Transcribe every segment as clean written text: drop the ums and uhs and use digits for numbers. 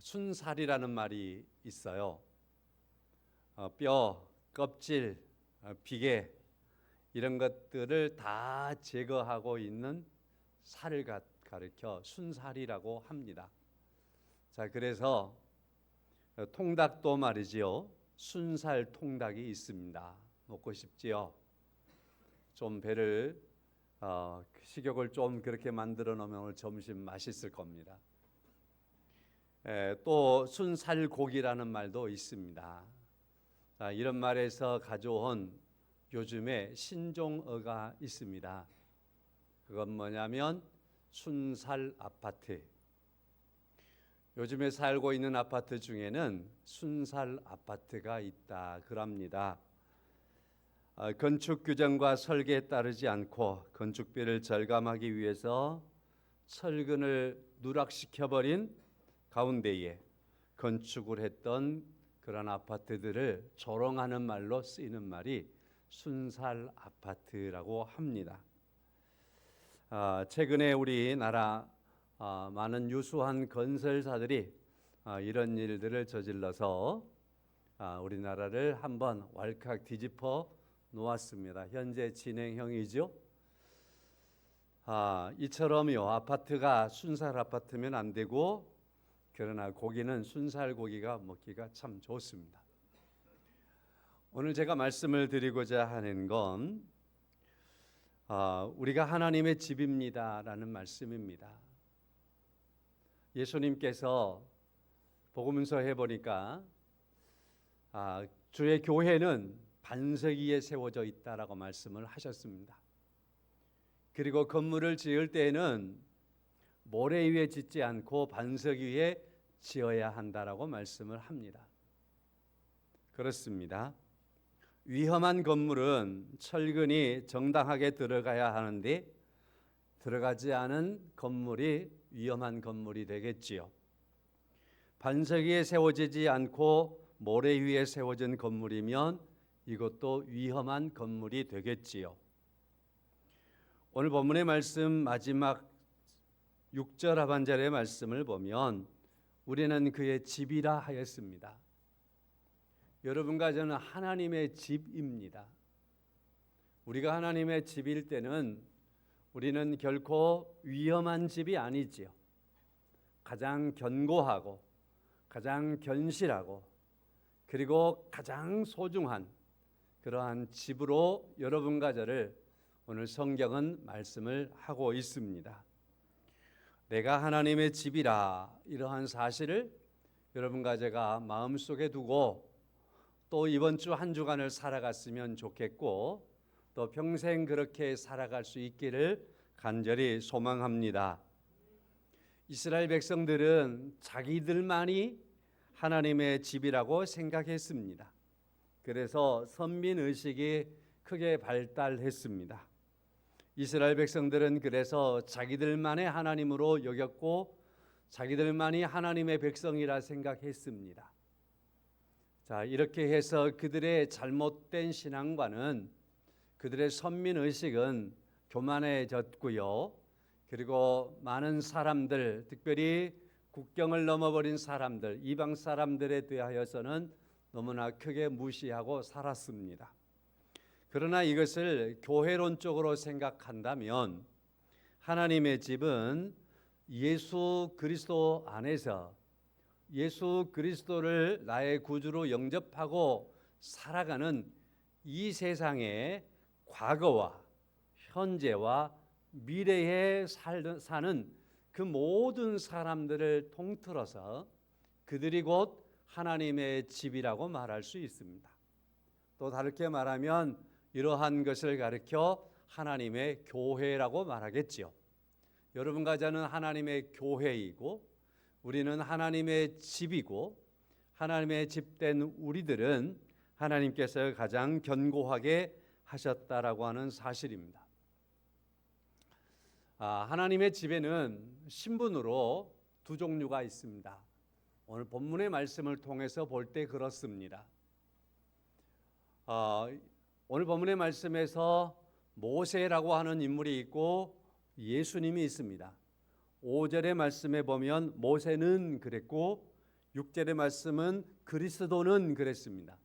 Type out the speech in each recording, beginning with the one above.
순살이라는 말이 있어요. 뼈, 껍질, 비계 이런 것들을 다 제거하고 있는 살을 가리켜 순살이라고 합니다. 자, 그래서 통닭도 말이지요. 순살 통닭이 있습니다. 먹고 싶지요? 좀 배를 식욕을 좀 그렇게 만들어 놓으면 오늘 점심 맛있을 겁니다. 또 순살고기라는 말도 있습니다. 자, 이런 말에서 가져온 요즘에 신종어가 있습니다. 그건 뭐냐면 순살 아파트. 요즘에 살고 있는 아파트 중에는 순살 아파트가 있다 그럽니다. 건축 규정과 설계에 따르지 않고 건축비를 절감하기 위해서 철근을 누락시켜버린 가운데에 건축을 했던 그런 아파트들을 조롱하는 말로 쓰이는 말이 순살 아파트라고 합니다. 최근에 우리나라 많은 유수한 건설사들이 이런 일들을 저질러서 우리나라를 한번 왈칵 뒤집어 놓았습니다. 현재 진행형이죠. 이처럼요, 아파트가 순살 아파트면 안 되고, 그러나 고기는 순살 고기가 먹기가 참 좋습니다. 오늘 제가 말씀을 드리고자 하는 건 우리가 하나님의 집입니다라는 말씀입니다. 예수님께서 복음서 해보니까 주의 교회는 반석 위에 세워져 있다라고 말씀을 하셨습니다. 그리고 건물을 지을 때에는 모래 위에 짓지 않고 반석 위에 지어야 한다라고 말씀을 합니다. 그렇습니다. 위험한 건물은 철근이 정당하게 들어가야 하는데 들어가지 않은 건물이 위험한 건물이 되겠지요. 반석 위에 세워지지 않고 모래 위에 세워진 건물이면 이것도 위험한 건물이 되겠지요. 오늘 본문의 말씀 마지막 6절 하반절의 말씀을 보면 우리는 그의 집이라 하였습니다. 여러분과 저는 하나님의 집입니다. 우리가 하나님의 집일 때는 우리는 결코 위험한 집이 아니지요. 가장 견고하고 가장 견실하고 그리고 가장 소중한 그러한 집으로 여러분과 저를 오늘 성경은 말씀을 하고 있습니다. 내가 하나님의 집이라 이러한 사실을 여러분과 제가 마음속에 두고 또 이번 주 한 주간을 살아갔으면 좋겠고 또 평생 그렇게 살아갈 수 있기를 간절히 소망합니다. 이스라엘 백성들은 자기들만이 하나님의 집이라고 생각했습니다. 그래서 선민의식이 크게 발달했습니다. 이스라엘 백성들은 그래서 자기들만의 하나님으로 여겼고 자기들만이 하나님의 백성이라 생각했습니다. 자, 이렇게 해서 그들의 잘못된 신앙과는 그들의 선민의식은 교만해졌고요. 그리고 많은 사람들, 특별히 국경을 넘어버린 사람들, 이방 사람들에 대하여서는 너무나 크게 무시하고 살았습니다. 그러나 이것을 교회론적으로 생각한다면 하나님의 집은 예수 그리스도 안에서 예수 그리스도를 나의 구주로 영접하고 살아가는 이 세상의 과거와 현재와 미래에 사는 그 모든 사람들을 통틀어서 그들이 곧 하나님의 집이라고 말할 수 있습니다. 또 다르게 말하면 이러한 것을 가리켜 하나님의 교회라고 말하겠지요. 여러분과 저는 하나님의 교회이고 우리는 하나님의 집이고 하나님의 집된 우리들은 하나님께서 가장 견고하게 하셨다라고 하는 사실입니다. 하나님의 집에는 신분으로 두 종류가 있습니다. 오늘 본문의 말씀을 통해서 볼 때 그렇습니다. 오늘 본문의 말씀에서 모세라고 하는 인물이 있고 예수님이 있습니다. 5절의 말씀에 보면 모세는 그랬고 6절의 말씀은 그리스도는 그랬습니다.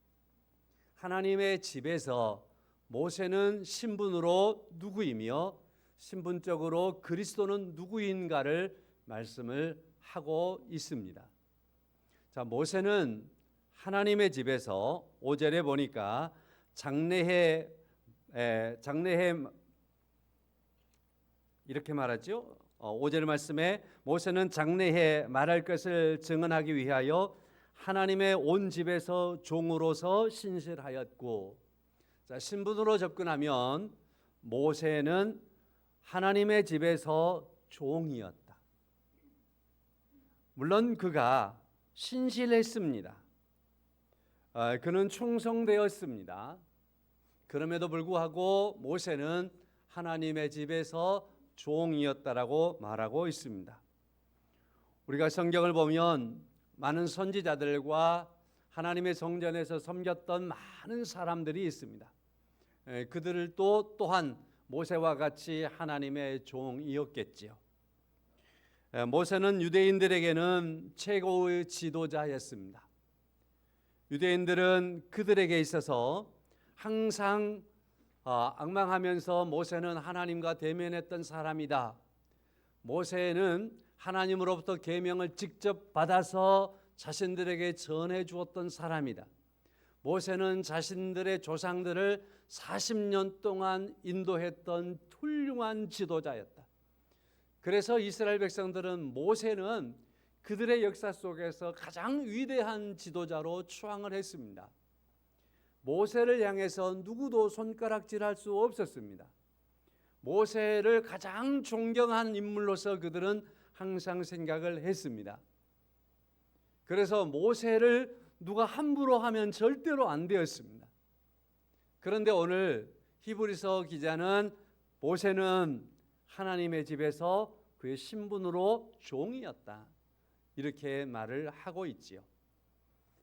하나님의 집에서 모세는 신분으로 누구이며 신분적으로 그리스도는 누구인가를 말씀을 하고 있습니다. 자, 모세는 하나님의 집에서 5절에 보니까 장래해 이렇게 말하죠. 5절 말씀에 모세는 장래해 말할 것을 증언하기 위하여 하나님의 온 집에서 종으로서 신실하였고, 자, 신분으로 접근하면 모세는 하나님의 집에서 종이었다. 물론 그가 신실했습니다. 그는 충성되었습니다. 그럼에도 불구하고 모세는 하나님의 집에서 종이었다라고 말하고 있습니다. 우리가 성경을 보면 많은 선지자들과 하나님의 성전에서 섬겼던 많은 사람들이 있습니다. 그들도 또한 모세와 같이 하나님의 종이었겠지요. 모세는 유대인들에게는 최고의 지도자였습니다. 유대인들은 그들에게 있어서 항상 앙망하면서 모세는 하나님과 대면했던 사람이다. 모세는 하나님으로부터 계명을 직접 받아서 자신들에게 전해 주었던 사람이다. 모세는 자신들의 조상들을 40년 동안 인도했던 훌륭한 지도자였다. 그래서 이스라엘 백성들은 모세는 그들의 역사 속에서 가장 위대한 지도자로 추앙을 했습니다. 모세를 향해서 누구도 손가락질할 수 없었습니다. 모세를 가장 존경한 인물로서 그들은 항상 생각을 했습니다. 그래서 모세를 누가 함부로 하면 절대로 안 되었습니다. 그런데 오늘 히브리서 기자는 모세는 하나님의 집에서 그의 신분으로 종이었다, 이렇게 말을 하고 있지요.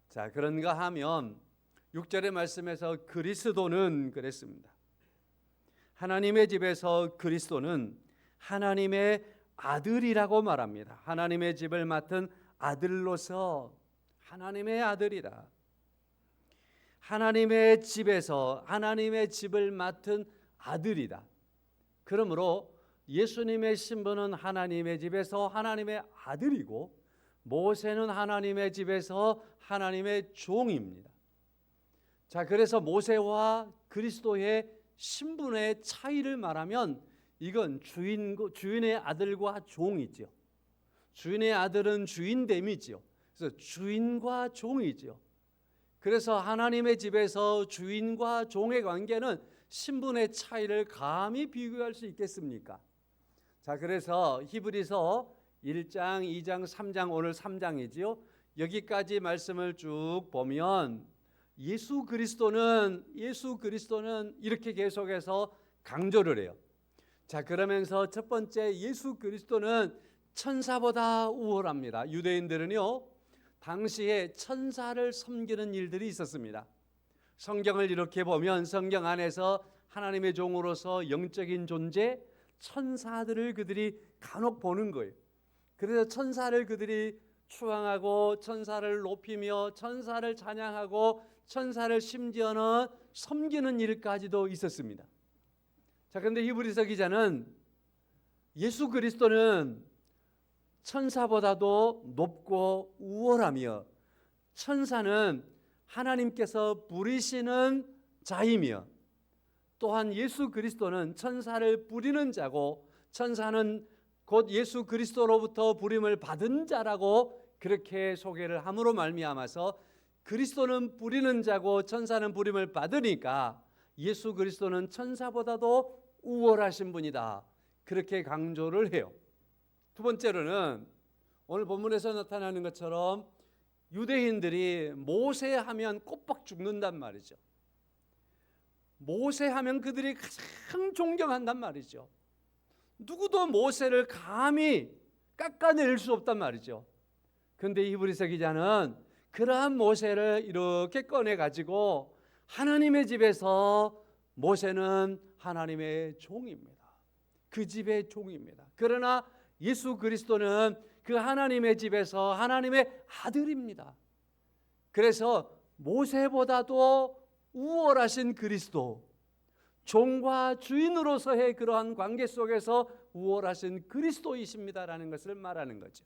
자, 그런가 하면 6절의 말씀에서 그리스도는 그랬습니다. 하나님의 집에서 그리스도는 하나님의 아들이라고 말합니다. 하나님의 집을 맡은 아들로서 하나님의 아들이다. 하나님의 집에서 하나님의 집을 맡은 아들이다. 그러므로 예수님의 신분은 하나님의 집에서 하나님의 아들이고 모세는 하나님의 집에서 하나님의 종입니다. 자, 그래서 모세와 그리스도의 신분의 차이를 말하면 이건 주인의 아들과 종이죠. 주인의 아들은 주인됨이죠. 그래서 주인과 종이죠. 그래서 하나님의 집에서 주인과 종의 관계는 신분의 차이를 감히 비교할 수 있겠습니까? 자, 그래서 히브리서 1장, 2장, 3장, 오늘 3장이지요. 여기까지 말씀을 쭉 보면 예수 그리스도는 이렇게 계속해서 강조를 해요. 자, 그러면서 첫 번째, 예수 그리스도는 천사보다 우월합니다. 유대인들은요, 당시에 천사를 섬기는 일들이 있었습니다. 성경을 이렇게 보면 성경 안에서 하나님의 종으로서 영적인 존재, 천사들을 그들이 간혹 보는 거예요. 그래서 천사를 그들이 추앙하고 천사를 높이며 천사를 찬양하고 천사를 심지어는 섬기는 일까지도 있었습니다. 자, 그런데 히브리서 기자는 예수 그리스도는 천사보다도 높고 우월하며 천사는 하나님께서 부리시는 자이며 또한 예수 그리스도는 천사를 부리는 자고 천사는 곧 예수 그리스도로부터 부림을 받은 자라고 그렇게 소개를 함으로 말미암아서 그리스도는 부리는 자고 천사는 부림을 받으니까 예수 그리스도는 천사보다도 우월하신 분이다, 그렇게 강조를 해요. 두 번째로는 오늘 본문에서 나타나는 것처럼 유대인들이 모세하면 꼬박 죽는단 말이죠. 모세하면 그들이 가장 존경한단 말이죠. 누구도 모세를 감히 깎아낼 수 없단 말이죠. 그런데 히브리서 기자는 그러한 모세를 이렇게 꺼내가지고 하나님의 집에서 모세는 하나님의 종입니다. 그 집의 종입니다. 그러나 예수 그리스도는 그 하나님의 집에서 하나님의 아들입니다. 그래서 모세보다도 우월하신 그리스도, 종과 주인으로서의 그러한 관계 속에서 우월하신 그리스도이십니다라는 것을 말하는 거죠.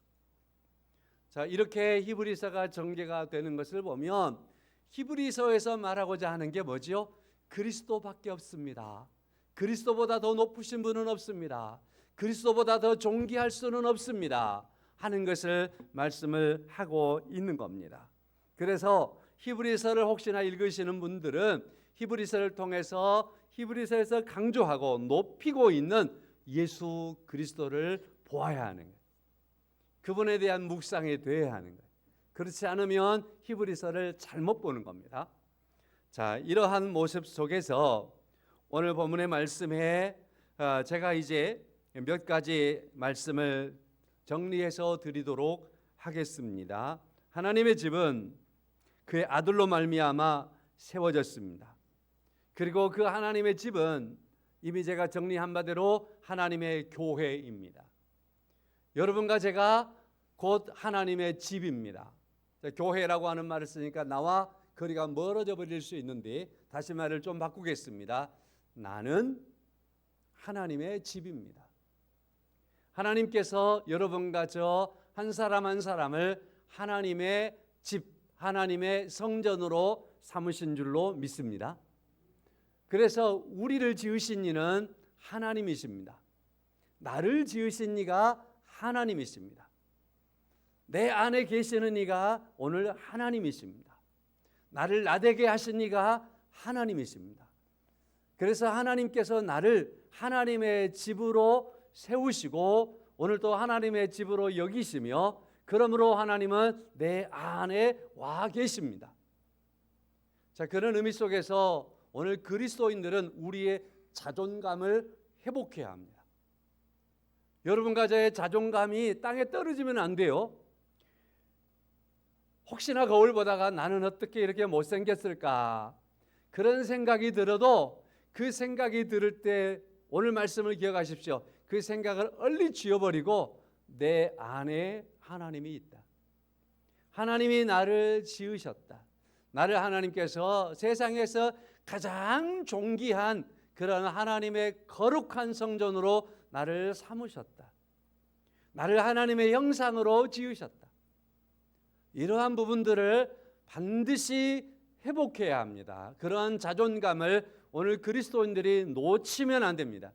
자, 이렇게 히브리서가 전개가 되는 것을 보면 히브리서에서 말하고자 하는 게 뭐지요? 그리스도밖에 없습니다. 그리스도보다 더 높으신 분은 없습니다. 그리스도보다 더 존귀할 수는 없습니다 하는 것을 말씀을 하고 있는 겁니다. 그래서 히브리서를 혹시나 읽으시는 분들은 히브리서를 통해서 히브리서에서 강조하고 높이고 있는 예수 그리스도를 보아야 하는 거예요. 그분에 대한 묵상이 되어야 하는 거예요. 그렇지 않으면 히브리서를 잘못 보는 겁니다. 자, 이러한 모습 속에서 오늘 본문의 말씀에 제가 이제 몇 가지 말씀을 정리해서 드리도록 하겠습니다. 하나님의 집은 그의 아들로 말미암아 세워졌습니다. 그리고 그 하나님의 집은 이미 제가 정리한 바대로 하나님의 교회입니다. 여러분과 제가 곧 하나님의 집입니다. 교회라고 하는 말을 쓰니까 나와 거리가 멀어져 버릴 수 있는데 다시 말을 좀 바꾸겠습니다. 나는 하나님의 집입니다. 하나님께서 여러분과 저 한 사람 한 사람을 하나님의 집, 하나님의 성전으로 삼으신 줄로 믿습니다. 그래서 우리를 지으신 이는 하나님이십니다. 나를 지으신 이가 하나님이십니다. 내 안에 계시는 이가 오늘 하나님이십니다. 나를 나되게 하신 이가 하나님이십니다. 그래서 하나님께서 나를 하나님의 집으로 세우시고 오늘 또 하나님의 집으로 여기시며 그러므로 하나님은 내 안에 와 계십니다. 자, 그런 의미 속에서 오늘 그리스도인들은 우리의 자존감을 회복해야 합니다. 여러분과 저의 자존감이 땅에 떨어지면 안 돼요. 혹시나 거울 보다가 나는 어떻게 이렇게 못생겼을까 그런 생각이 들어도 그 생각이 들을 때 오늘 말씀을 기억하십시오. 그 생각을 얼리 지워버리고 내 안에 하나님이 있다. 하나님이 나를 지으셨다. 나를 하나님께서 세상에서 가장 존귀한 그런 하나님의 거룩한 성전으로 나를 삼으셨다. 나를 하나님의 형상으로 지으셨다. 이러한 부분들을 반드시 회복해야 합니다. 그러한 자존감을 오늘 그리스도인들이 놓치면 안 됩니다.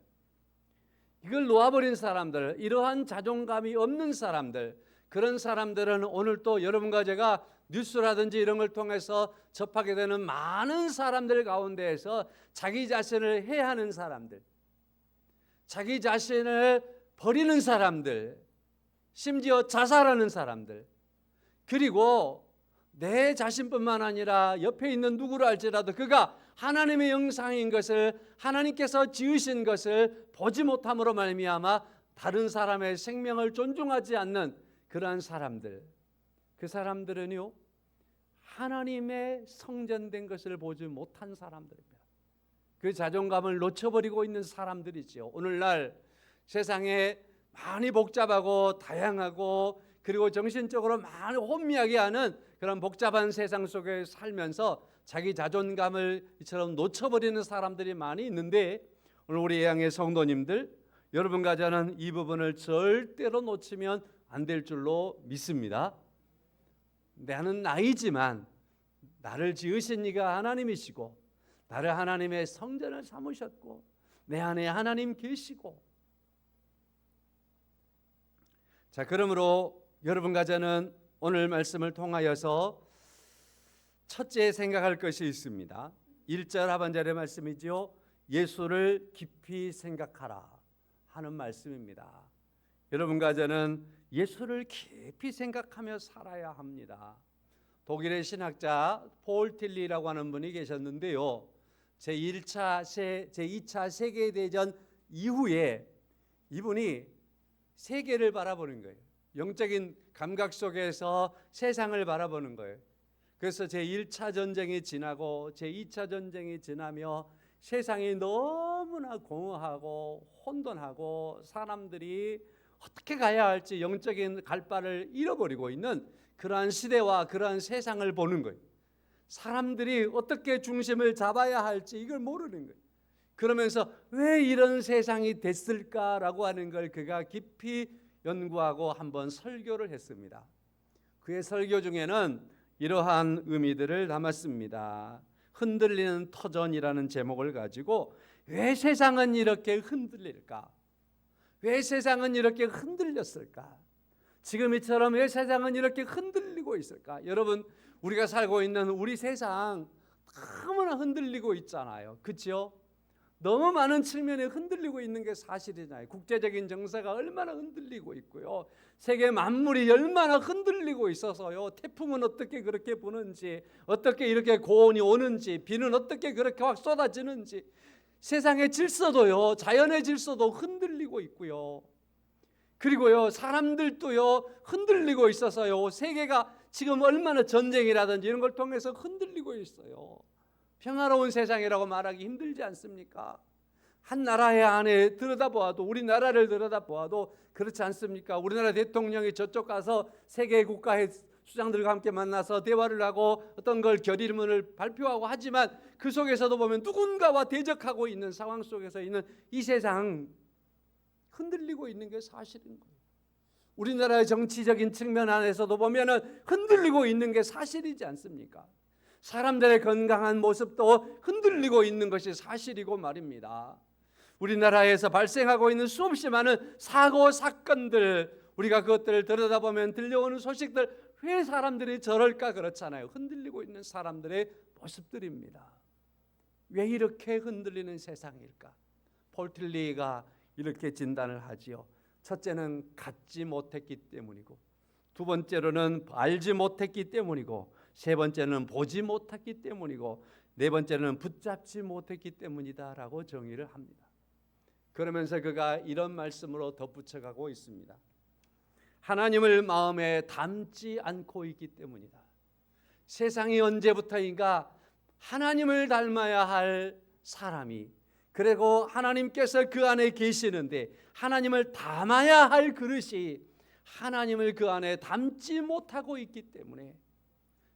이걸 놓아버린 사람들, 이러한 자존감이 없는 사람들, 그런 사람들은 오늘 또 여러분과 제가 뉴스라든지 이런 걸 통해서 접하게 되는 많은 사람들 가운데에서 자기 자신을 해하는 사람들, 자기 자신을 버리는 사람들, 심지어 자살하는 사람들, 그리고 내 자신뿐만 아니라 옆에 있는 누구를 알지라도 그가 하나님의 형상인 것을, 하나님께서 지으신 것을 보지 못함으로 말미암아 다른 사람의 생명을 존중하지 않는 그러한 사람들, 그 사람들은요 하나님의 성전된 것을 보지 못한 사람들입니다. 그 자존감을 놓쳐버리고 있는 사람들이지요. 오늘날 세상에 많이 복잡하고 다양하고 그리고 정신적으로 많이 혼미하게 하는 그런 복잡한 세상 속에 살면서 자기 자존감을 이처럼 놓쳐버리는 사람들이 많이 있는데 오늘 우리 예양의 성도님들, 여러분과 저는 이 부분을 절대로 놓치면 안 될 줄로 믿습니다. 나는 나이지만 나를 지으신 이가 하나님이시고 나를 하나님의 성전을 삼으셨고 내 안에 하나님 계시고, 자, 그러므로 여러분과 저는 오늘 말씀을 통하여서 첫째 생각할 것이 있습니다. 1절 하반절의 말씀이지요. 예수를 깊이 생각하라 하는 말씀입니다. 여러분과 저는 예수를 깊이 생각하며 살아야 합니다. 독일의 신학자 폴 틸리라고 하는 분이 계셨는데요. 제2차 세계대전 이후에 이분이 세계를 바라보는 거예요. 영적인 감각 속에서 세상을 바라보는 거예요. 그래서 제1차 전쟁이 지나고 제2차 전쟁이 지나며 세상이 너무나 공허하고 혼돈하고 사람들이 어떻게 가야 할지 영적인 갈바를 잃어버리고 있는 그러한 시대와 그러한 세상을 보는 거예요. 사람들이 어떻게 중심을 잡아야 할지 이걸 모르는 거예요. 그러면서 왜 이런 세상이 됐을까라고 하는 걸 그가 깊이 연구하고 한번 설교를 했습니다. 그의 설교 중에는 이러한 의미들을 담았습니다. 흔들리는 터전이라는 제목을 가지고 왜 세상은 이렇게 흔들릴까? 왜 세상은 이렇게 흔들렸을까? 지금 이처럼 왜 세상은 이렇게 흔들리고 있을까? 여러분, 우리가 살고 있는 우리 세상 너무나 흔들리고 있잖아요. 그렇죠? 너무 많은 측면에 흔들리고 있는 게 사실이잖아요. 국제적인 정세가 얼마나 흔들리고 있고요. 세계 만물이 얼마나 흔들리고 있어서요. 태풍은 어떻게 그렇게 부는지, 어떻게 이렇게 고온이 오는지, 비는 어떻게 그렇게 확 쏟아지는지, 세상의 질서도요, 자연의 질서도 흔들리고 있고요. 그리고요, 사람들도요, 흔들리고 있어서요, 세계가 지금 얼마나 전쟁이라든지 이런 걸 통해서 흔들리고 있어요. 평화로운 세상이라고 말하기 힘들지 않습니까? 한 나라의 안에 들여다보아도, 우리나라를 들여다보아도 그렇지 않습니까? 우리나라 대통령이 저쪽 가서 세계 국가의 수장들과 함께 만나서 대화를 하고 어떤 걸 결의문을 발표하고 하지만 그 속에서도 보면 누군가와 대적하고 있는 상황 속에서 있는 이 세상 흔들리고 있는 게 사실인 거예요. 우리나라의 정치적인 측면 안에서도 보면은 흔들리고 있는 게 사실이지 않습니까? 사람들의 건강한 모습도 흔들리고 있는 것이 사실이고 말입니다. 우리나라에서 발생하고 있는 수없이 많은 사고 사건들, 우리가 그것들을 들여다보면 들려오는 소식들, 왜 사람들이 저럴까? 그렇잖아요. 흔들리고 있는 사람들의 모습들입니다. 왜 이렇게 흔들리는 세상일까? 폴 틸리가 이렇게 진단을 하지요. 첫째는 갖지 못했기 때문이고, 두 번째로는 알지 못했기 때문이고, 세 번째는 보지 못했기 때문이고, 네 번째는 붙잡지 못했기 때문이다라고 정의를 합니다. 그러면서 그가 이런 말씀으로 덧붙여가고 있습니다. 하나님을 마음에 담지 않고 있기 때문이다. 세상이 언제부터인가 하나님을 닮아야 할 사람이, 그리고 하나님께서 그 안에 계시는데 하나님을 담아야 할 그릇이 하나님을 그 안에 담지 못하고 있기 때문에,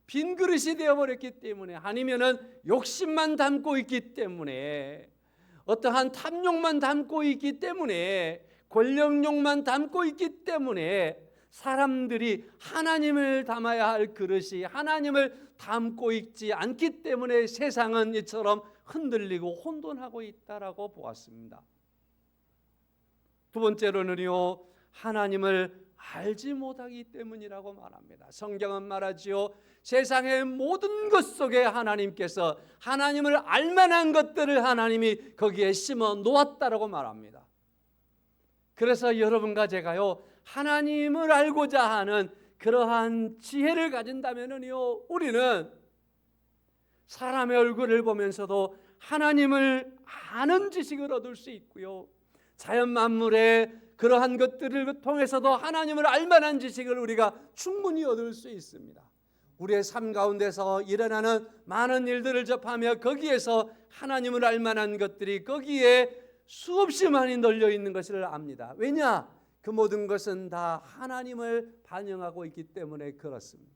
빈 그릇이 되어버렸기 때문에, 아니면은 욕심만 담고 있기 때문에, 어떠한 탐욕만 담고 있기 때문에, 권력욕만 담고 있기 때문에 사람들이 하나님을 담아야 할 그릇이 하나님을 담고 있지 않기 때문에 세상은 이처럼 흔들리고 혼돈하고 있다라고 보았습니다. 두 번째로는요, 하나님을 알지 못하기 때문이라고 말합니다. 성경은 말하지요, 세상의 모든 것 속에 하나님께서 하나님을 알만한 것들을 하나님이 거기에 심어 놓았다라고 말합니다. 그래서 여러분과 제가요, 하나님을 알고자 하는 그러한 지혜를 가진다면요, 우리는 사람의 얼굴을 보면서도 하나님을 아는 지식을 얻을 수 있고요, 자연 만물의 그러한 것들을 통해서도 하나님을 알만한 지식을 우리가 충분히 얻을 수 있습니다. 우리의 삶 가운데서 일어나는 많은 일들을 접하며 거기에서 하나님을 알만한 것들이 거기에 수없이 많이 널려 있는 것을 압니다. 왜냐? 그 모든 것은 다 하나님을 반영하고 있기 때문에 그렇습니다.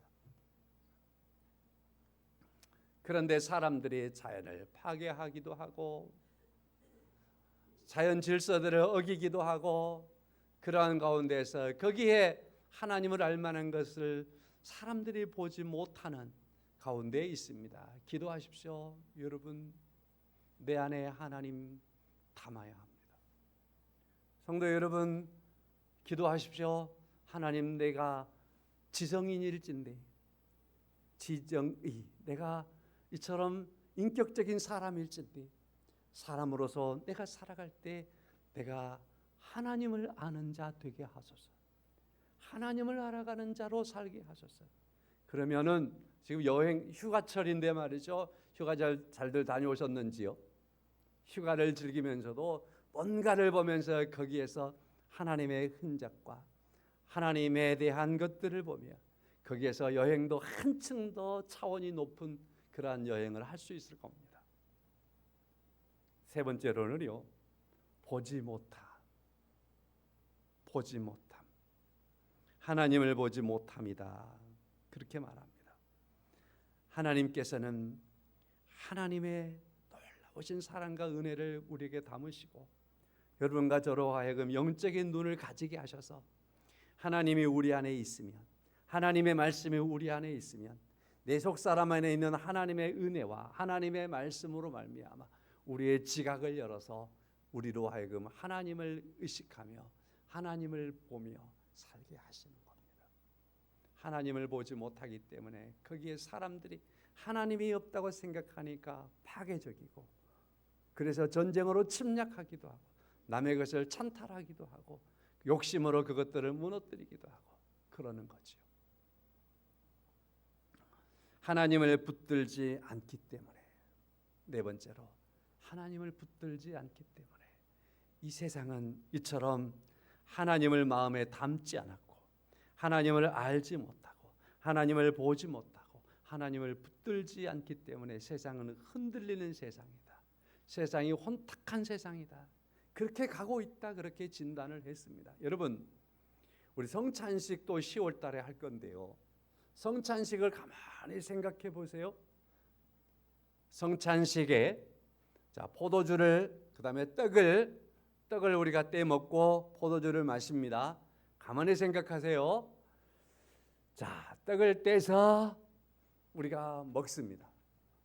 그런데 사람들이 자연을 파괴하기도 하고 자연 질서들을 어기기도 하고, 그러한 가운데서 거기에 하나님을 알만한 것을 사람들이 보지 못하는 가운데 있습니다. 기도하십시오. 여러분, 내 안에 하나님 담아야 합니다. 성도 여러분, 기도하십시오. 하나님, 내가 지성인일진데, 지정의, 내가 이처럼 인격적인 사람일진데, 사람으로서 내가 살아갈 때 내가 하나님을 아는 자 되게 하소서. 하나님을 알아가는 자로 살게 하소서. 그러면은 지금 여행 휴가철인데 말이죠, 휴가 잘들 다녀오셨는지요? 휴가를 즐기면서도 뭔가를 보면서 거기에서 하나님의 흔적과 하나님에 대한 것들을 보며 거기에서 여행도 한층 더 차원이 높은 그러한 여행을 할 수 있을 겁니다. 세 번째로는요, 보지 못하. 하나님을 보지 못합니다. 그렇게 말합니다. 하나님께서는 하나님의 놀라우신 사랑과 은혜를 우리에게 담으시고 여러분과 저로 하여금 영적인 눈을 가지게 하셔서 하나님이 우리 안에 있으면, 하나님의 말씀이 우리 안에 있으면 내 속사람 안에 있는 하나님의 은혜와 하나님의 말씀으로 말미암아 우리의 지각을 열어서 우리로 하여금 하나님을 의식하며 하나님을 보며 살게 하시는 겁니다. 하나님을 보지 못하기 때문에 거기에 사람들이 하나님이 없다고 생각하니까 파괴적이고, 그래서 전쟁으로 침략하기도 하고 남의 것을 찬탈하기도 하고 욕심으로 그것들을 무너뜨리기도 하고 그러는 거죠. 하나님을 붙들지 않기 때문에, 네 번째로 하나님을 붙들지 않기 때문에 이 세상은 이처럼 하나님을 마음에 담지 않았고 하나님을 알지 못하고 하나님을 보지 못하고 하나님을 붙들지 않기 때문에 세상은 흔들리는 세상이다, 세상이 혼탁한 세상이다, 그렇게 가고 있다, 그렇게 진단을 했습니다. 여러분, 우리 성찬식 또 10월 달에 할 건데요, 성찬식을 가만히 생각해 보세요. 성찬식에 포도주를, 그 다음에 떡을 우리가 떼 먹고 포도주를 마십니다. 가만히 생각하세요. 자, 떡을 떼서 우리가 먹습니다.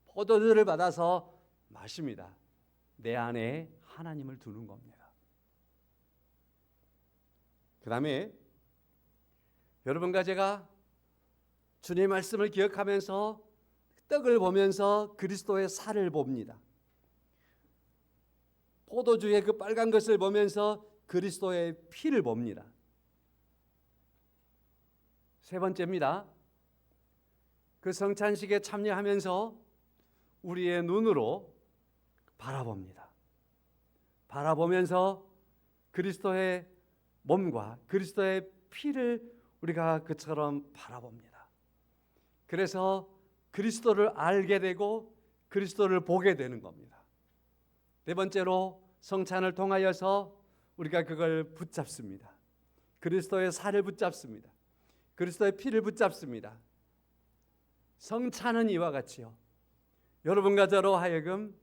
포도주를 받아서 마십니다. 내 안에 하나님을 두는 겁니다. 그 다음에 여러분과 제가 주님의 말씀을 기억하면서 떡을 보면서 그리스도의 살을 봅니다. 포도주의 그 빨간 것을 보면서 그리스도의 피를 봅니다. 세 번째입니다. 그 성찬식에 참여하면서 우리의 눈으로 바라봅니다. 바라보면서 그리스도의 몸과 그리스도의 피를 우리가 그처럼 바라봅니다. 그래서 그리스도를 알게 되고 그리스도를 보게 되는 겁니다. 네 번째로 성찬을 통하여서 우리가 그걸 붙잡습니다. 그리스도의 살을 붙잡습니다. 그리스도의 피를 붙잡습니다. 성찬은 이와 같이요, 여러분과 저로 하여금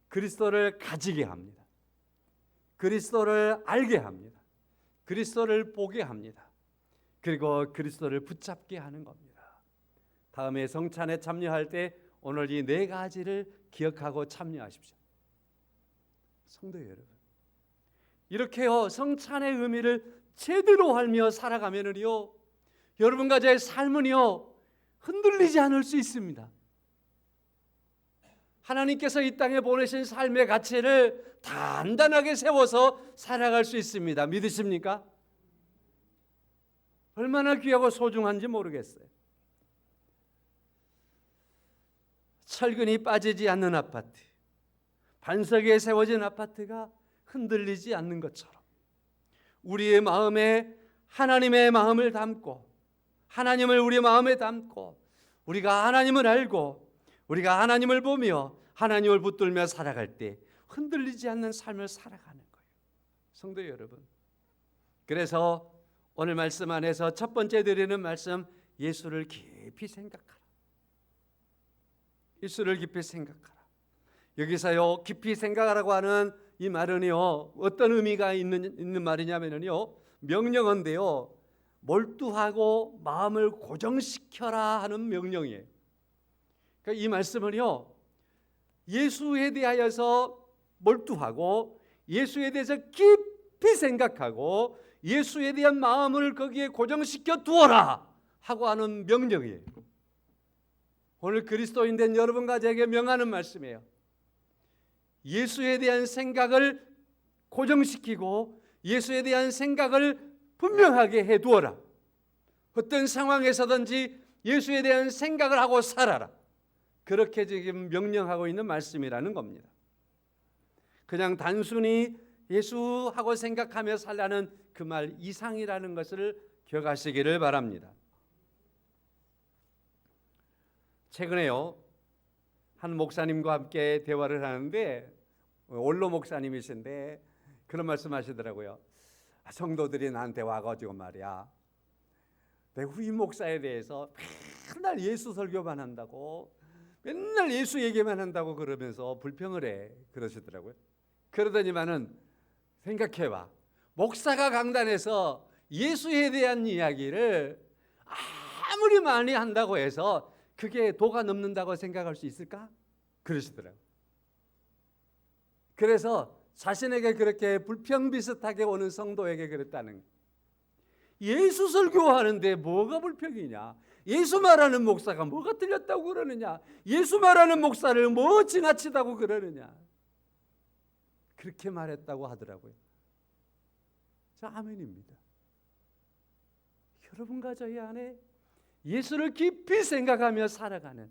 그리스도를 가지게 합니다. 그리스도를 알게 합니다. 그리스도를 보게 합니다. 그리고 그리스도를 붙잡게 하는 겁니다. 다음에 성찬에 참여할 때 오늘 이 네 가지를 기억하고 참여하십시오. 성도 여러분, 이렇게요 성찬의 의미를 제대로 알며 살아가면은요 여러분과 저의 삶은요 흔들리지 않을 수 있습니다. 하나님께서 이 땅에 보내신 삶의 가치를 단단하게 세워서 살아갈 수 있습니다. 믿으십니까? 얼마나 귀하고 소중한지 모르겠어요. 철근이 빠지지 않는 아파트, 반석 위에 세워진 아파트가 흔들리지 않는 것처럼 우리의 마음에 하나님의 마음을 담고 하나님을 우리 마음에 담고 우리가 하나님을 알고 우리가 하나님을 보며 하나님을 붙들며 살아갈 때 흔들리지 않는 삶을 살아가는 거예요. 성도 여러분, 그래서 오늘 말씀 안에서 첫 번째 드리는 말씀, 예수를 깊이 생각하라. 예수를 깊이 생각하라. 여기서요 깊이 생각하라고 하는 이 말은요 어떤 의미가 있는 말이냐면요 명령어인데요, 몰두하고 마음을 고정시켜라 하는 명령이에요. 그러니까 이 말씀은요 예수에 대하여서 몰두하고 예수에 대해서 깊이 생각하고 예수에 대한 마음을 거기에 고정시켜 두어라 하고 하는 명령이에요. 오늘 그리스도인 된 여러분과 저에게 명하는 말씀이에요. 예수에 대한 생각을 고정시키고 예수에 대한 생각을 분명하게 해두어라. 어떤 상황에서든지 예수에 대한 생각을 하고 살아라. 그렇게 지금 명령하고 있는 말씀이라는 겁니다. 그냥 단순히 예수하고 생각하며 살라는 그 말 이상이라는 것을 기억하시기를 바랍니다. 최근에요 한 목사님과 함께 대화를 하는데, 원로 목사님이신데 그런 말씀 하시더라고요. 성도들이 나한테 와가지고 말이야, 내 후임 목사에 대해서 맨날 예수 설교만 한다고, 맨날 예수 얘기만 한다고 그러면서 불평을 해 그러시더라고요. 그러더니만은 생각해봐, 목사가 강단에서 예수에 대한 이야기를 아무리 많이 한다고 해서 그게 도가 넘는다고 생각할 수 있을까? 그러시더라고요. 그래서 자신에게 그렇게 불평 비슷하게 오는 성도에게 그랬다는 거예요. 예수 설교하는데 뭐가 불평이냐? 예수 말하는 목사가 뭐가 틀렸다고 그러느냐? 예수 말하는 목사를 뭐 지나치다고 그러느냐? 그렇게 말했다고 하더라고요. 자, 아멘입니다. 여러분과 저희 안에 예수를 깊이 생각하며 살아가는,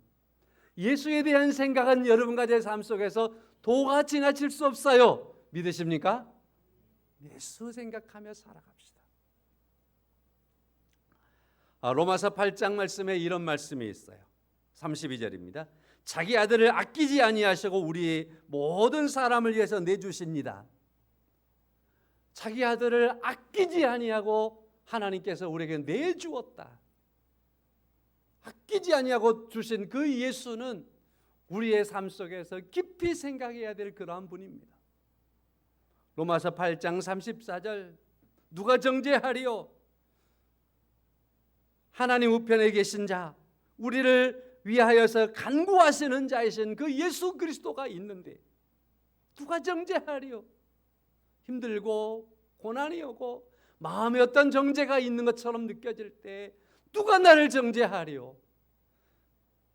예수에 대한 생각은 여러분과 제 삶 속에서 도가 지나칠 수 없어요. 믿으십니까? 예수 생각하며 살아갑시다. 로마서 8장 말씀에 이런 말씀이 있어요. 32절입니다. 자기 아들을 아끼지 아니하시고 우리 모든 사람을 위해서 내주십니다. 자기 아들을 아끼지 아니하고 하나님께서 우리에게 내주었다. 아끼지 아니하고 주신 그 예수는 우리의 삶 속에서 깊이 생각해야 될 그러한 분입니다. 로마서 8장 34절, 누가 정죄하리요? 하나님 우편에 계신 자, 우리를 위하여서 간구하시는 자이신 그 예수 그리스도가 있는데 누가 정죄하리요? 힘들고 고난이 오고 마음에 어떤 정죄가 있는 것처럼 느껴질 때 누가 나를 정죄하리요?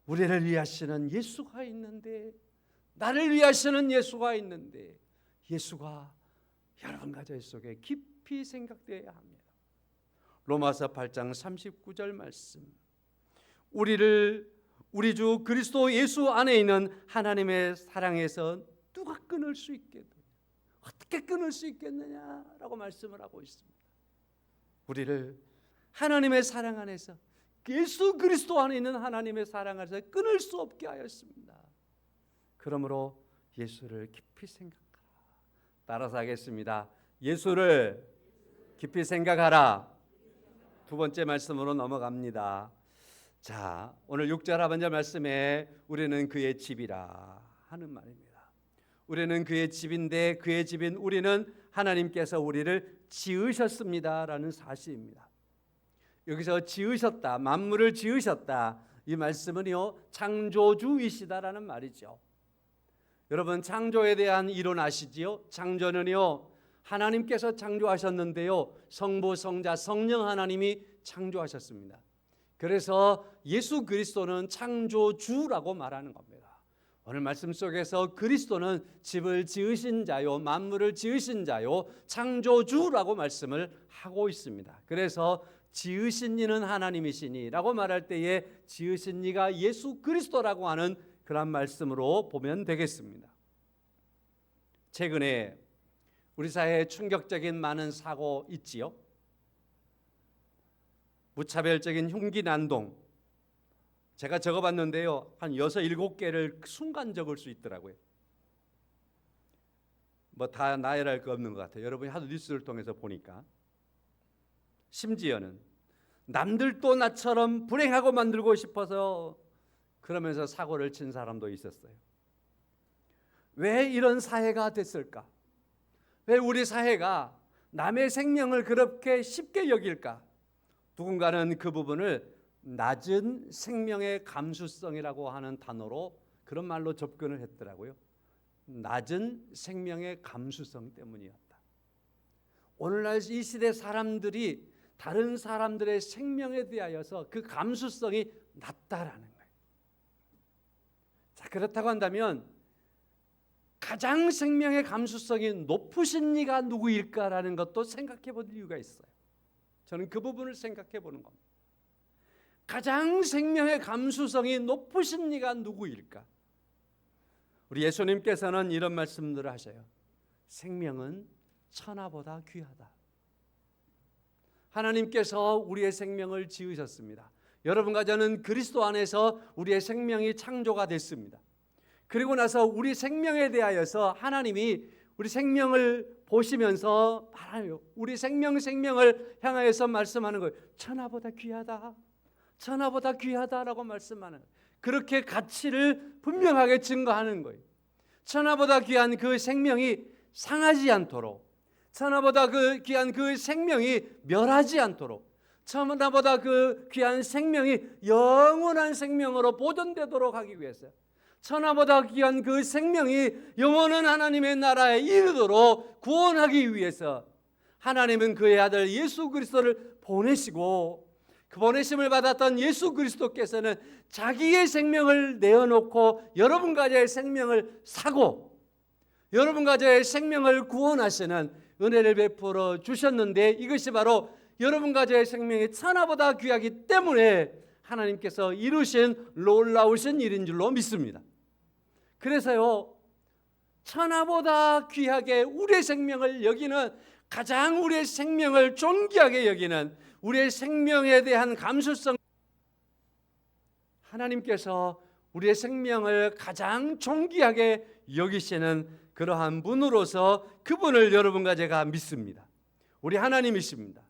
우리를 위하시는 예수가 있는데, 나를 위하시는 예수가 있는데, 예수가 여러분과 저희 속에 깊이 생각되어야 합니다. 로마서 8장 39절 말씀, 우리 주 그리스도 예수 안에 있는 하나님의 사랑에서 누가 끊을 수 있겠느냐? 어떻게 끊을 수 있겠느냐라고 말씀을 하고 있습니다. 우리를 하나님의 사랑 안에서, 예수 그리스도 안에 있는 하나님의 사랑 안에서 끊을 수 없게 하였습니다. 그러므로 예수를 깊이 생각하라. 따라서 하겠습니다. 예수를 깊이 생각하라. 두 번째 말씀으로 넘어갑니다. 자, 오늘 6절 하반절 말씀에 우리는 그의 집이라 하는 말입니다. 우리는 그의 집인데 그의 집인 우리는 하나님께서 우리를 지으셨습니다라는 사실입니다. 여기서 지으셨다, 만물을 지으셨다, 이 말씀은요 창조주이시다라는 말이죠. 여러분, 창조에 대한 이론 아시지요? 창조는요 하나님께서 창조하셨는데요, 성부, 성자, 성령 하나님이 창조하셨습니다. 그래서 예수 그리스도는 창조주라고 말하는 겁니다. 오늘 말씀 속에서 그리스도는 집을 지으신 자요, 만물을 지으신 자요, 창조주라고 말씀을 하고 있습니다. 그래서 지으신 이는 하나님이시니 라고 말할 때에 지으신 이가 예수 그리스도라고 하는 그런 말씀으로 보면 되겠습니다. 최근에 우리 사회에 충격적인 많은 사고 있지요. 무차별적인 흉기 난동, 제가 적어봤는데요, 한 6, 7개를 순간 적을 수 있더라고요. 뭐 다 나열할 거 없는 것 같아요. 여러분이 하도 뉴스를 통해서 보니까. 심지어는 남들도 나처럼 불행하고 만들고 싶어서 그러면서 사고를 친 사람도 있었어요. 왜 이런 사회가 됐을까? 왜 우리 사회가 남의 생명을 그렇게 쉽게 여길까? 누군가는 그 부분을 낮은 생명의 감수성이라고 하는 단어로, 그런 말로 접근을 했더라고요. 낮은 생명의 감수성 때문이었다. 오늘날 이 시대 사람들이 다른 사람들의 생명에 대하여서 그 감수성이 낮다라는 거예요. 자, 그렇다고 한다면 가장 생명의 감수성이 높으신 이가 누구일까라는 것도 생각해 볼 이유가 있어요. 저는 그 부분을 생각해 보는 겁니다. 가장 생명의 감수성이 높으신 이가 누구일까? 우리 예수님께서는 이런 말씀들을 하셔요. 생명은 천하보다 귀하다. 하나님께서 우리의 생명을 지으셨습니다. 여러분과 저는 그리스도 안에서 우리의 생명이 창조가 됐습니다. 그리고 나서 우리 생명에 대하여서 하나님이 우리 생명을 보시면서 말해요. 우리 생명을 향하여서 말씀하는 거예요. 천하보다 귀하다, 천하보다 귀하다라고 말씀하는 거예요. 그렇게 가치를 분명하게 증거하는 거예요. 천하보다 귀한 그 생명이 상하지 않도록, 천하보다 그 귀한 그 생명이 멸하지 않도록, 천하보다 그 귀한 생명이 영원한 생명으로 보존되도록 하기 위해서, 천하보다 귀한 그 생명이 영원한 하나님의 나라에 이르도록 구원하기 위해서 하나님은 그의 아들 예수 그리스도를 보내시고, 그 보내심을 받았던 예수 그리스도께서는 자기의 생명을 내어놓고 여러분 가지의 생명을 사고 여러분 가지의 생명을 구원하시는 은혜를 베풀어 주셨는데, 이것이 바로 여러분 가지의 생명이 천하보다 귀하기 때문에 하나님께서 이루신 놀라우신 일인 줄로 믿습니다. 그래서요, 천하보다 귀하게 우리의 생명을 여기는, 가장 우리의 생명을 존귀하게 여기는, 우리의 생명에 대한 감수성, 하나님께서 우리의 생명을 가장 존귀하게 여기시는 그러한 분으로서 그분을 여러분과 제가 믿습니다. 우리 하나님이십니다.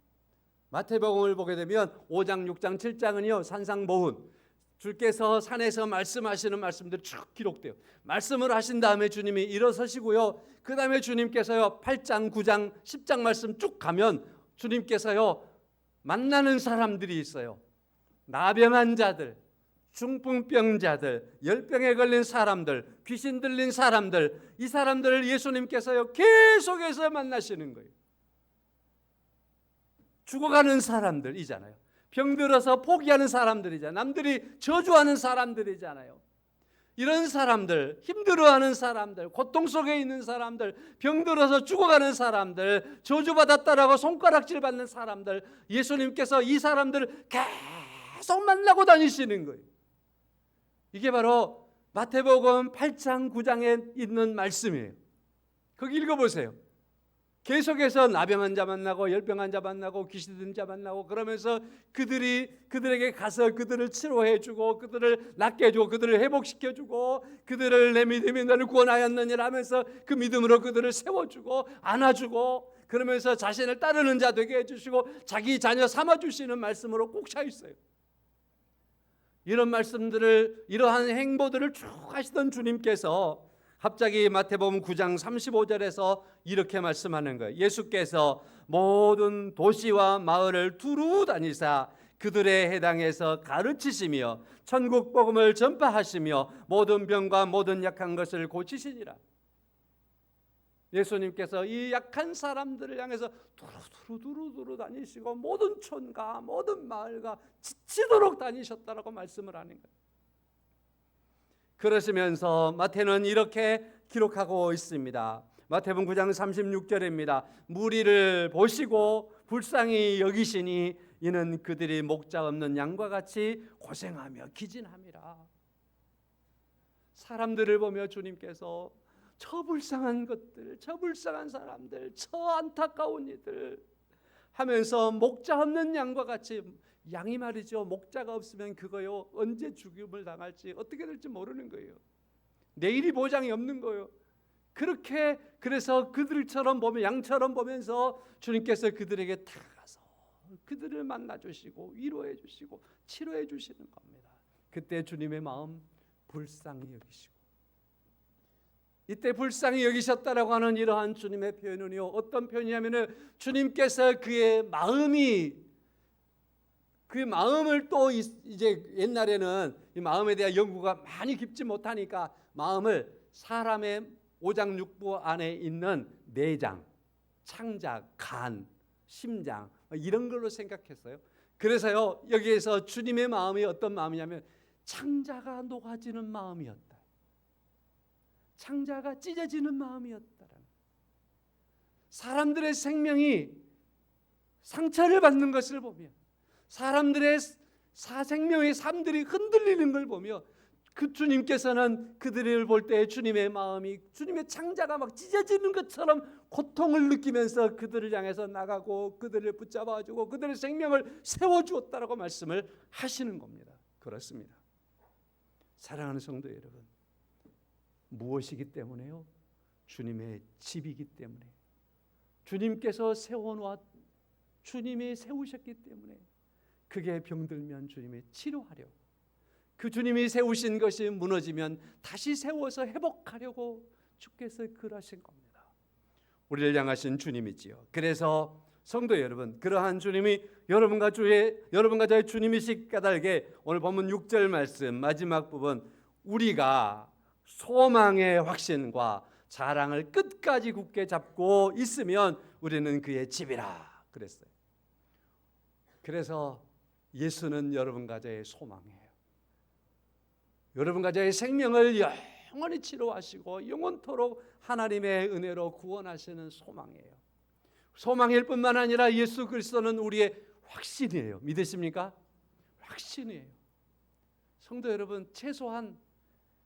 마태복음을 보게 되면 5장, 6장, 7장은요 산상보훈, 주께서 산에서 말씀하시는 말씀들이 쭉 기록돼요. 말씀을 하신 다음에 주님이 일어서시고요, 그 다음에 주님께서요 8장, 9장, 10장 말씀 쭉 가면 주님께서요 만나는 사람들이 있어요. 나병한 자들, 중풍병자들, 열병에 걸린 사람들, 귀신 들린 사람들, 이 사람들을 예수님께서요 계속해서 만나시는 거예요. 죽어가는 사람들이잖아요. 병들어서 포기하는 사람들이잖아요. 남들이 저주하는 사람들이잖아요. 이런 사람들, 힘들어하는 사람들, 고통 속에 있는 사람들, 병들어서 죽어가는 사람들, 저주받았다라고 손가락질 받는 사람들, 예수님께서 이 사람들을 계속 만나고 다니시는 거예요. 이게 바로 마태복음 8장 9장에 있는 말씀이에요. 거기 읽어보세요. 계속해서 나병한 자 만나고 열병한 자 만나고 귀신 든 자 만나고, 그러면서 그들에게 가서 그들을 치료해주고 그들을 낫게 해주고 그들을 회복시켜주고, 그들을 내 믿음이 너를 구원하였느니라 하면서 그 믿음으로 그들을 세워주고 안아주고, 그러면서 자신을 따르는 자 되게 해주시고 자기 자녀 삼아주시는 말씀으로 꼭 차 있어요. 이런 말씀들을, 이러한 행보들을 쭉 하시던 주님께서 갑자기 마태복음 9장 35절에서 이렇게 말씀하는 거예요. 예수께서 모든 도시와 마을을 두루 다니사 그들의 해당에서 가르치시며 천국 복음을 전파하시며 모든 병과 모든 약한 것을 고치시니라. 예수님께서 이 약한 사람들을 향해서 두루두루 다니시고 모든 촌과 모든 마을과 지치도록 다니셨다라고 말씀을 하는 거예요. 그러시면서 마태는 이렇게 기록하고 있습니다. 마태복음 9장 36절입니다. 무리를 보시고 불쌍히 여기시니 이는 그들이 목자 없는 양과 같이 고생하며 기진함이라. 사람들을 보며 주님께서 저 불쌍한 것들, 저 불쌍한 사람들, 저 안타까운 이들 하면서 목자 없는 양과 같이, 양이 말이죠, 목자가 없으면 그거요 언제 죽임을 당할지 어떻게 될지 모르는 거예요. 내일이 보장이 없는 거예요. 그렇게, 그래서 그들처럼 보면, 양처럼 보면서 주님께서 그들에게 다가가서 그들을 만나 주시고 위로해 주시고 치료해 주시는 겁니다. 그때 주님의 마음 불쌍히 여기시고, 이때 불쌍히 여기셨다라고 하는 이러한 주님의 표현은요 어떤 표현이냐면은, 주님께서 그의 마음을 또 이제 옛날에는 이 마음에 대한 연구가 많이 깊지 못하니까 마음을 사람의 오장육부 안에 있는 내장, 창자, 간, 심장 이런 걸로 생각했어요. 그래서요 여기에서 주님의 마음이 어떤 마음이냐면 창자가 녹아지는 마음이었다. 창자가 찢어지는 마음이었다. 사람들의 생명이 상처를 받는 것을 보며, 사람들의 생명의 삶들이 흔들리는 걸 보며, 그 주님께서는 그들을 볼 때 주님의 마음이, 주님의 창자가 막 찢어지는 것처럼 고통을 느끼면서 그들을 향해서 나가고 그들을 붙잡아주고 그들의 생명을 세워주었다라고 말씀을 하시는 겁니다. 그렇습니다. 사랑하는 성도 여러분, 무엇이기 때문에요? 주님의 집이기 때문에, 주님께서 세워놓아 주님이 세우셨기 때문에 그게 병들면 주님이 치료하려고, 그 주님이 세우신 것이 무너지면 다시 세워서 회복하려고 주께서 그러신 겁니다. 우리를 향하신 주님이지요. 그래서 성도 여러분, 그러한 주님이 여러분과 저의 주님이시 깨달게 오늘 본문 6절 말씀 마지막 부분, 우리가 소망의 확신과 자랑을 끝까지 굳게 잡고 있으면 우리는 그의 집이라 그랬어요. 그래서 예수는 여러분과 저의 소망이에요. 여러분과 저의 생명을 영원히 치료하시고 영원토록 하나님의 은혜로 구원하시는 소망이에요. 소망일 뿐만 아니라 예수 그리스도는 우리의 확신이에요. 믿으십니까? 확신이에요. 성도 여러분, 최소한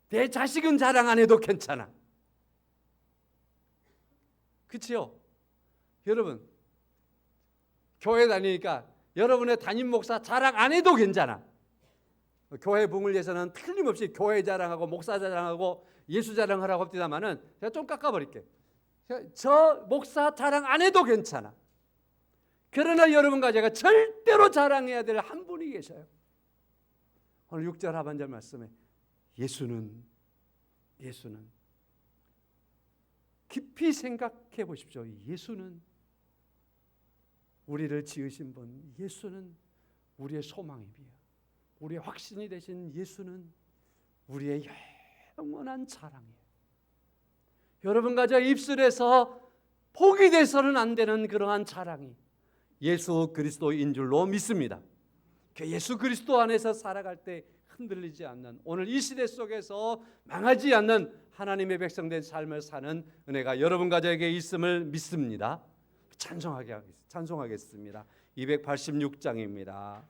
내 자식은 자랑 안 해도 괜찮아. 그렇죠? 여러분, 교회 다니니까 여러분의 담임 목사 자랑 안 해도 괜찮아. 교회 부흥을 위해서는 틀림없이 교회 자랑하고 목사 자랑하고 예수 자랑하라고 합니다만은 제가 좀 깎아버릴게요. 저 목사 자랑 안 해도 괜찮아. 그러나 여러분과 제가 절대로 자랑해야 될 한 분이 계셔요. 오늘 6절 하반절 말씀에 예수는 깊이 생각해 보십시오. 예수는 우리를 지으신 분, 예수는 우리의 소망이에요. 우리의 확신이 되신 예수는 우리의 영원한 자랑이에요. 여러분과 저 입술에서 포기돼서는 안 되는 그러한 자랑이 예수 그리스도인 줄로 믿습니다. 그 예수 그리스도 안에서 살아갈 때 흔들리지 않는, 오늘 이 시대 속에서 망하지 않는 하나님의 백성된 삶을 사는 은혜가 여러분과 저에게 있음을 믿습니다. 찬송하겠습니다. 286장입니다.